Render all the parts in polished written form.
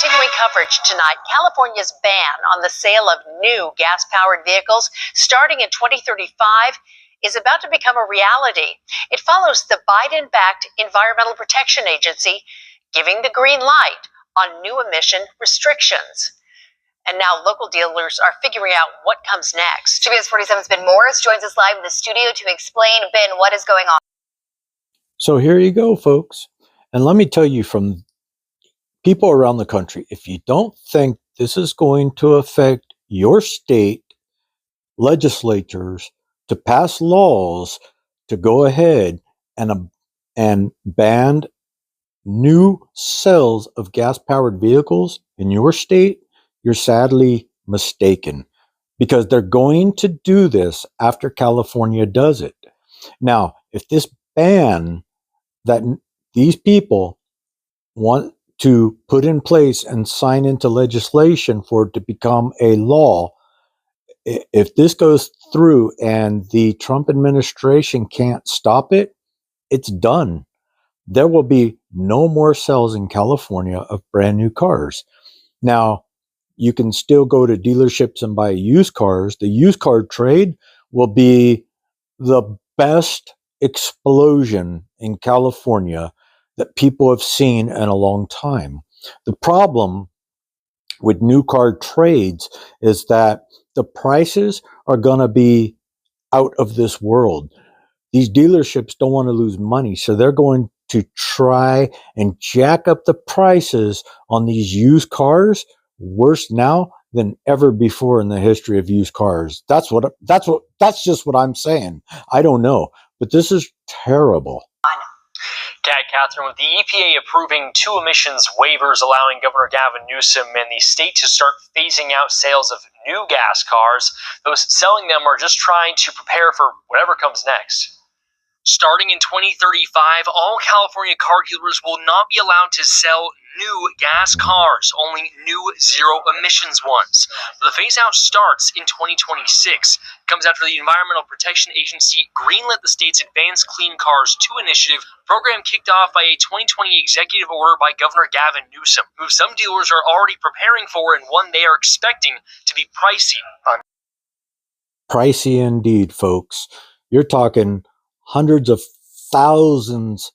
continuing coverage tonight. California's ban on the sale of new gas-powered vehicles starting in 2035 is about to become a reality. It follows the Biden-backed Environmental Protection Agency giving the green light on new emission restrictions. And now local dealers are figuring out what comes next. CBS 47's Ben Morris joins us live in the studio to explain. Ben, what is going on? So here you go, folks. And let me tell you from people around the country, if you don't think this is going to affect your state legislatures to pass laws to go ahead and ban new sales of gas-powered vehicles in your state, you're sadly mistaken, because they're going to do this after California does it. Now, if this ban that these people want to put in place and sign into legislation for it to become a law, if this goes through and the Trump administration can't stop it, it's done. There will be no more sales in California of brand new cars. Now, you can still go to dealerships and buy used cars. The used car trade will be the best explosion in California that people have seen in a long time. The problem with new car trades is that the prices are going to be out of this world. These dealerships don't want to lose money, so they're going to try and jack up the prices on these used cars worse now than ever before in the history of used cars. That's just what I'm saying. I don't know, but this is terrible. Catherine, with the EPA approving 2 emissions waivers allowing Governor Gavin Newsom and the state to start phasing out sales of new gas cars, those selling them are just trying to prepare for whatever comes next. Starting in 2035, all California car dealers will not be allowed to sell new gas cars, only new zero-emissions ones. The phase-out starts in 2026. It comes after the Environmental Protection Agency greenlit the state's Advanced Clean Cars 2 initiative, program kicked off by a 2020 executive order by Governor Gavin Newsom, who some dealers are already preparing for and one they are expecting to be pricey. Pricey indeed, folks. You're talking hundreds of thousands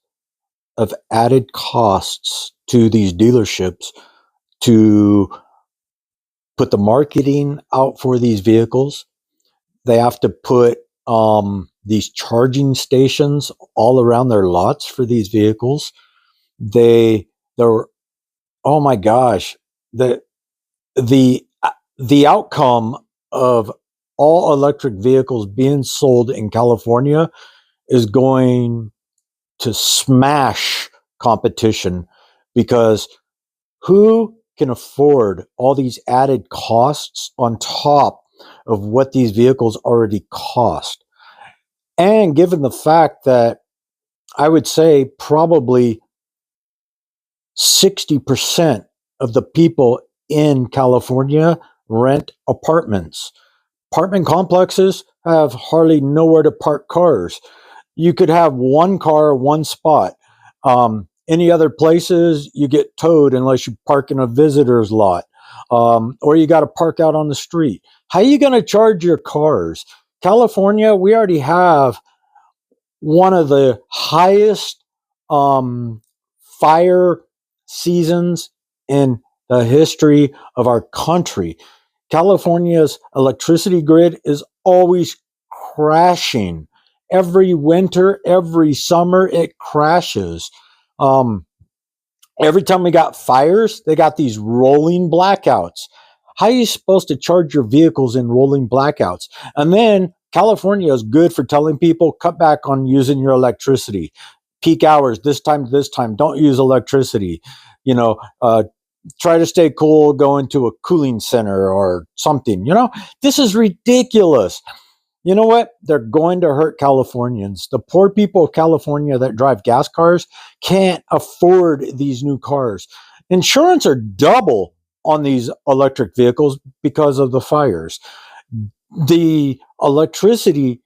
of added costs to these dealerships to put the marketing out for these vehicles. They have to put these charging stations all around their lots for these vehicles. They're oh my gosh, the outcome of all electric vehicles being sold in California is going to smash competition, because who can afford all these added costs on top of what these vehicles already cost? And given the fact that I would say probably 60% of the people in California rent apartments. Apartment complexes have hardly nowhere to park cars. You could have one car, one spot. Any other places, you get towed unless you park in a visitor's lot, or you got to park out on the street. How are you going to charge your cars? California, we already have one of the highest fire seasons in the history of our country. California's electricity grid is always crashing. Every winter, every summer, it crashes. Every time we got fires, they got these rolling blackouts. How are you supposed to charge your vehicles in rolling blackouts? And then California is good for telling people, cut back on using your electricity. Peak hours, this time to this time, don't use electricity. Try to stay cool, go into a cooling center or something. This is ridiculous. You know what? They're going to hurt Californians. The poor people of California that drive gas cars can't afford these new cars. Insurance are double on these electric vehicles because of the fires. The electricity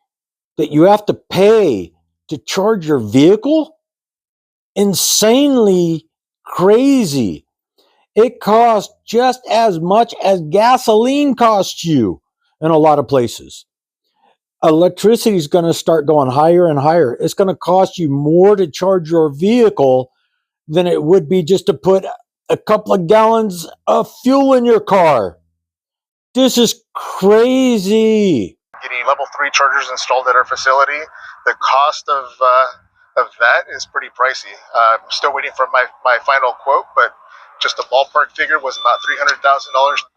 that you have to pay to charge your vehicle, insanely crazy. It costs just as much as gasoline costs you in a lot of places. Electricity is going to start going higher and higher. It's going to cost you more to charge your vehicle than it would be just to put a couple of gallons of fuel in your car. This is crazy. Getting level 3 chargers installed at our facility, the cost of that is pretty pricey. I'm still waiting for my final quote, but just a ballpark figure was about $300,000.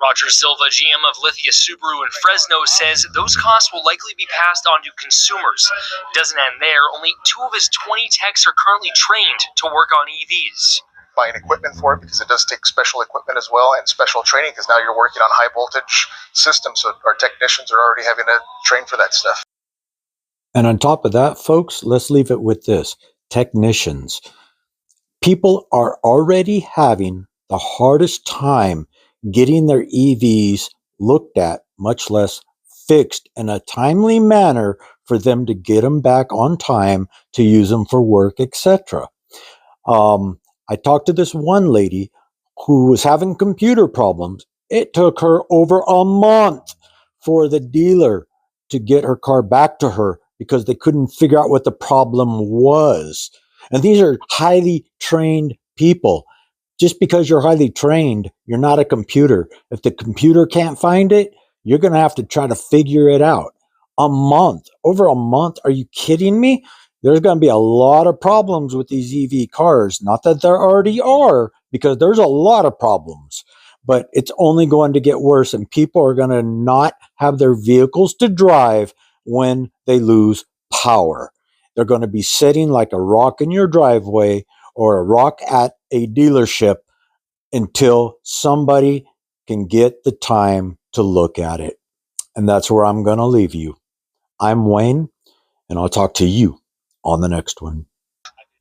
Roger Silva, GM of Lithia Subaru in Fresno, says those costs will likely be passed on to consumers. It doesn't end there. Only 2 of his 20 techs are currently trained to work on EVs. Buying equipment for it, because it does take special equipment as well, and special training, because now you're working on high voltage systems, so our technicians are already having to train for that stuff. And on top of that, folks, let's leave it with this. Technicians. People are already having the hardest time getting their EVs looked at, much less fixed in a timely manner for them to get them back on time to use them for work, etc. I talked to this one lady who was having computer problems. It took her over a month for the dealer to get her car back to her because they couldn't figure out what the problem was. And these are highly trained people. Just because you're highly trained, you're not a computer. If the computer can't find it, you're going to have to try to figure it out. A month, over a month. Are you kidding me? There's going to be a lot of problems with these EV cars. Not that there already are, because there's a lot of problems, but it's only going to get worse, and people are going to not have their vehicles to drive when they lose power. They're going to be sitting like a rock in your driveway or a rock at a dealership until somebody can get the time to look at it. And that's where I'm going to leave you. I'm Wayne, and I'll talk to you on the next one.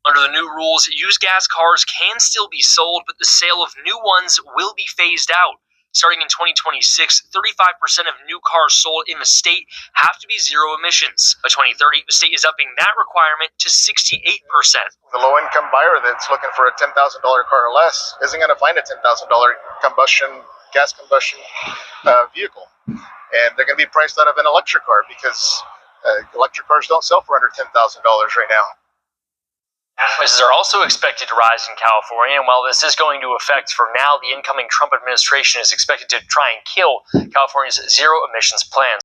Under the new rules, used gas cars can still be sold, but the sale of new ones will be phased out. Starting in 2026, 35% of new cars sold in the state have to be zero emissions. By 2030, the state is upping that requirement to 68%. The low-income buyer that's looking for a $10,000 car or less isn't going to find a $10,000 gas combustion vehicle. And they're going to be priced out of an electric car because electric cars don't sell for under $10,000 right now. Prices are also expected to rise in California, and while this is going to affect, for now, the incoming Trump administration is expected to try and kill California's zero emissions plans.